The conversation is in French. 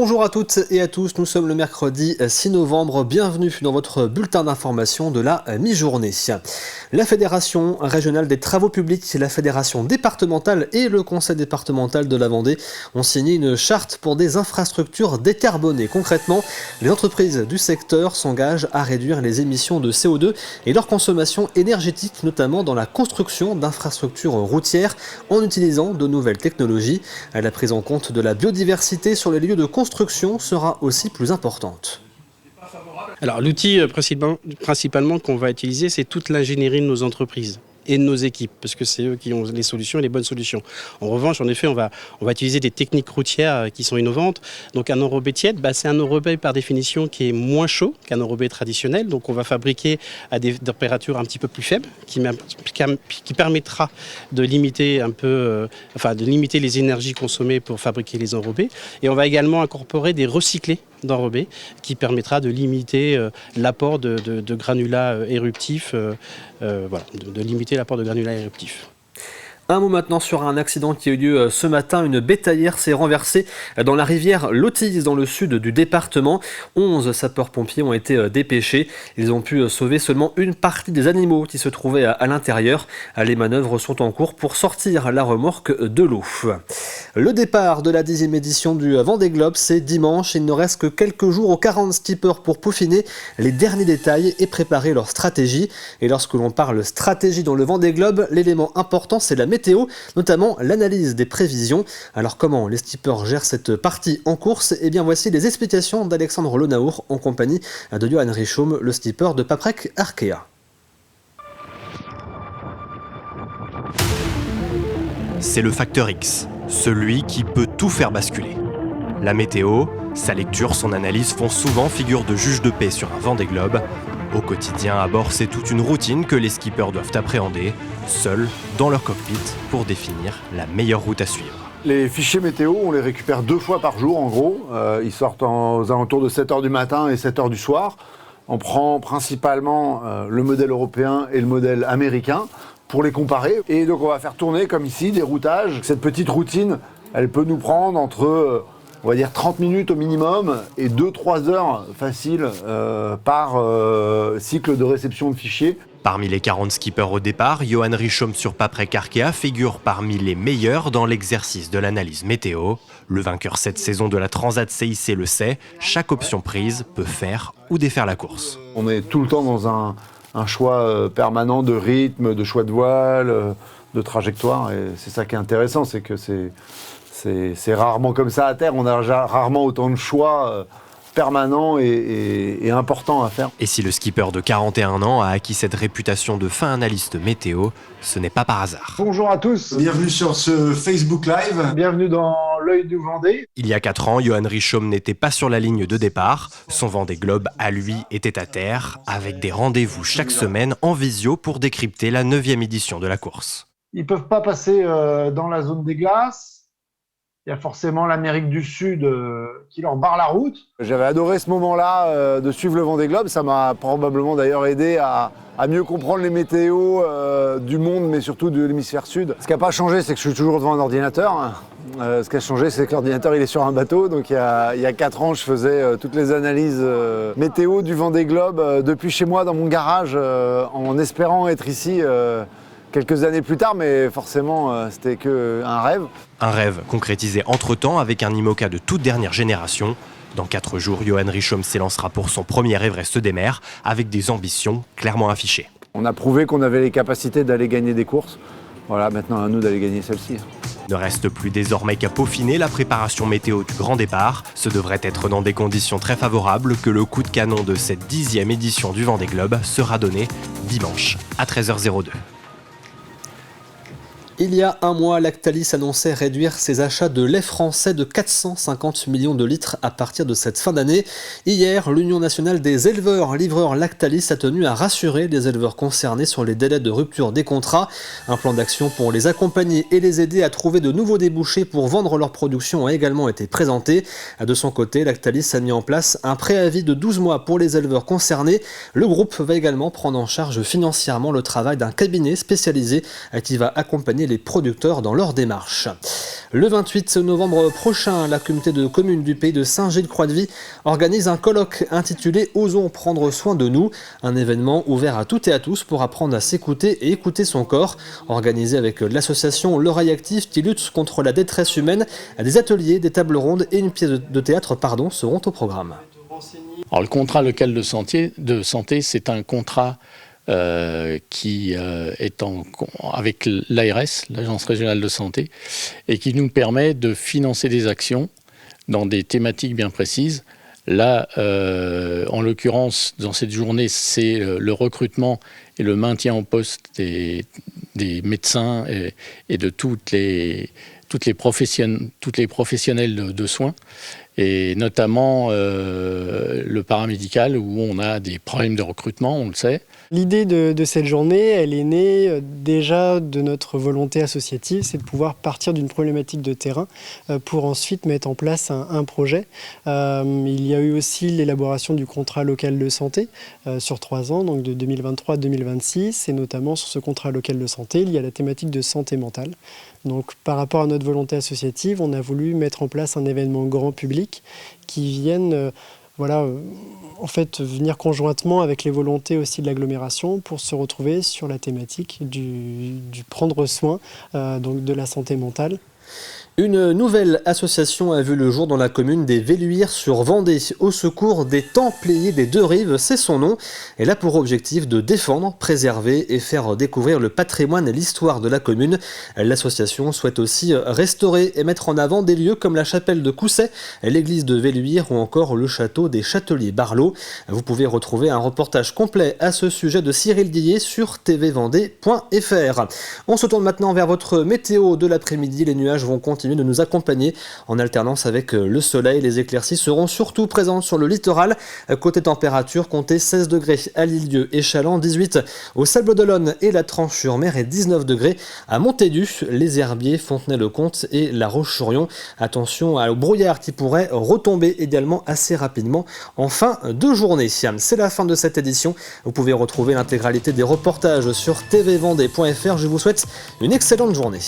Bonjour à toutes et à tous, nous sommes le mercredi 6 novembre, bienvenue dans votre bulletin d'information de la mi-journée. La Fédération régionale des travaux publics, la Fédération départementale et le Conseil départemental de la Vendée ont signé une charte pour des infrastructures décarbonées. Concrètement, les entreprises du secteur s'engagent à réduire les émissions de CO2 et leur consommation énergétique, notamment dans la construction d'infrastructures routières en utilisant de nouvelles technologies. La prise en compte de la biodiversité sur les lieux de construction sera aussi plus importante. Alors l'outil principalement qu'on va utiliser, c'est toute l'ingénierie de nos entreprises et de nos équipes, parce que c'est eux qui ont les solutions et les bonnes solutions. En revanche, en effet, on va utiliser des techniques routières qui sont innovantes. Donc un enrobé tiède, c'est un enrobé par définition qui est moins chaud qu'un enrobé traditionnel. Donc on va fabriquer à des températures un petit peu plus faibles, qui permettra de limiter de limiter les énergies consommées pour fabriquer les enrobés. Et on va également incorporer des recyclés d'enrobés qui permettra de limiter l'apport de granulats éruptifs, de limiter l'apport de granulats éruptifs. Un mot maintenant sur un accident qui a eu lieu ce matin. Une bétaillère s'est renversée dans la rivière L'Autise, dans le sud du département. 11 sapeurs-pompiers ont été dépêchés. Ils ont pu sauver seulement une partie des animaux qui se trouvaient à l'intérieur. Les manœuvres sont en cours pour sortir la remorque de l'eau. Le départ de la 10e édition du Vendée Globe, c'est dimanche. Il ne reste que quelques jours aux 40 skippers pour peaufiner les derniers détails et préparer leur stratégie. Et lorsque l'on parle stratégie dans le Vendée Globe, l'élément important, c'est la météo, notamment l'analyse des prévisions. Alors comment les skippers gèrent cette partie en course? Eh bien voici les explications d'Alexandre Lenaour en compagnie de Johan Richaume, le skipper de Paprec Arkea. C'est le facteur X, celui qui peut tout faire basculer. La météo, sa lecture, son analyse font souvent figure de juge de paix sur un Vendée Globe. Au quotidien, à bord, c'est toute une routine que les skippers doivent appréhender, seuls, dans leur cockpit, pour définir la meilleure route à suivre. Les fichiers météo, on les récupère 2 fois par jour, en gros. Ils sortent aux alentours de 7h du matin et 7h du soir. On prend principalement le modèle européen et le modèle américain pour les comparer. Et donc, on va faire tourner, comme ici, des routages. Cette petite routine, elle peut nous prendre entre... on va dire 30 minutes au minimum et 2-3 heures faciles par cycle de réception de fichiers. Parmi les 40 skippers au départ, Johan Richaume sur Paprec Arkea figure parmi les meilleurs dans l'exercice de l'analyse météo. Le vainqueur cette saison de la Transat CIC le sait, chaque option prise peut faire ou défaire la course. On est tout le temps dans un choix permanent de rythme, de choix de voile, de trajectoire. Et c'est ça qui est intéressant, c'est que c'est rarement comme ça à terre, on a rarement autant de choix permanents et importants à faire. Et si le skipper de 41 ans a acquis cette réputation de fin analyste météo, ce n'est pas par hasard. Bonjour à tous. Bienvenue sur ce Facebook Live. Bienvenue dans l'œil du Vendée. Il y a 4 ans, Johan Richaume n'était pas sur la ligne de départ. Son Vendée Globe, à lui, était à terre, avec des rendez-vous chaque semaine en visio pour décrypter la 9e édition de la course. Ils ne peuvent pas passer dans la zone des glaces. Il y a forcément l'Amérique du Sud qui leur barre la route. J'avais adoré ce moment-là de suivre le Vendée Globe. Ça m'a probablement d'ailleurs aidé à mieux comprendre les météos du monde, mais surtout de l'hémisphère sud. Ce qui n'a pas changé, c'est que je suis toujours devant un ordinateur. Ce qui a changé, c'est que l'ordinateur il est sur un bateau. Donc il y a 4 ans, je faisais toutes les analyses météo du Vendée Globe depuis chez moi dans mon garage, en espérant être ici quelques années plus tard, mais forcément, c'était qu'un rêve. Un rêve concrétisé entre-temps avec un IMOCA de toute dernière génération. Dans 4 jours, Johan Richaume s'élancera pour son premier Everest des mers, avec des ambitions clairement affichées. On a prouvé qu'on avait les capacités d'aller gagner des courses. Voilà, maintenant à nous d'aller gagner celle-ci. Ne reste plus désormais qu'à peaufiner la préparation météo du grand départ. Ce devrait être dans des conditions très favorables que le coup de canon de cette 10e édition du Vendée Globe sera donné dimanche à 13h02. Il y a un mois, Lactalis annonçait réduire ses achats de lait français de 450 millions de litres à partir de cette fin d'année. Hier, l'Union nationale des éleveurs-livreurs Lactalis a tenu à rassurer les éleveurs concernés sur les délais de rupture des contrats. Un plan d'action pour les accompagner et les aider à trouver de nouveaux débouchés pour vendre leur production a également été présenté. De son côté, Lactalis a mis en place un préavis de 12 mois pour les éleveurs concernés. Le groupe va également prendre en charge financièrement le travail d'un cabinet spécialisé qui va accompagner accompagner les producteurs dans leur démarche. Le 28 novembre prochain, la communauté de communes du pays de Saint-Gilles-Croix-de-Vie organise un colloque intitulé « Osons prendre soin de nous », un événement ouvert à toutes et à tous pour apprendre à s'écouter et écouter son corps. Organisé avec l'association L'Oreille Active qui lutte contre la détresse humaine, des ateliers, des tables rondes et une pièce de théâtre seront au programme. Alors, le contrat local de santé, c'est un contrat qui est avec l'ARS, l'Agence régionale de santé, et qui nous permet de financer des actions dans des thématiques bien précises. Là, en l'occurrence, dans cette journée, c'est le recrutement et le maintien en poste des médecins et de toutes les professionnels de soins, et notamment le paramédical, où on a des problèmes de recrutement, on le sait. L'idée de cette journée, elle est née déjà de notre volonté associative, c'est de pouvoir partir d'une problématique de terrain pour ensuite mettre en place un projet. Il y a eu aussi l'élaboration du contrat local de santé sur 3 ans, donc de 2023 à 2026, et notamment sur ce contrat local de santé, il y a la thématique de santé mentale. Donc par rapport à notre volonté associative, on a voulu mettre en place un événement grand public qui vienne venir conjointement avec les volontés aussi de l'agglomération pour se retrouver sur la thématique du prendre soin donc de la santé mentale. Une nouvelle association a vu le jour dans la commune des Velluires-sur-Vendée, au secours des Templiers des Deux Rives, c'est son nom. Elle a pour objectif de défendre, préserver et faire découvrir le patrimoine et l'histoire de la commune. L'association souhaite aussi restaurer et mettre en avant des lieux comme la chapelle de Cousset, l'église de Velluires ou encore le château des Châteliers-Barlot. Vous pouvez retrouver un reportage complet à ce sujet de Cyril Guillet sur tvvendée.fr. On se tourne maintenant vers votre météo de l'après-midi. Les nuages vont continuer de nous accompagner en alternance avec le soleil. Les éclaircies seront surtout présentes sur le littoral. Côté température, comptez 16 degrés à L'Île-Dieu et Chaland, 18 au Sables-d'Olonne et la Tranche-sur-Mer et 19 degrés à Montaigu, les Herbiers, Fontenay-le-Comte et la Roche-sur-Yon. Attention au brouillard qui pourrait retomber également assez rapidement en fin de journée. C'est la fin de cette édition. Vous pouvez retrouver l'intégralité des reportages sur tvvendée.fr. Je vous souhaite une excellente journée.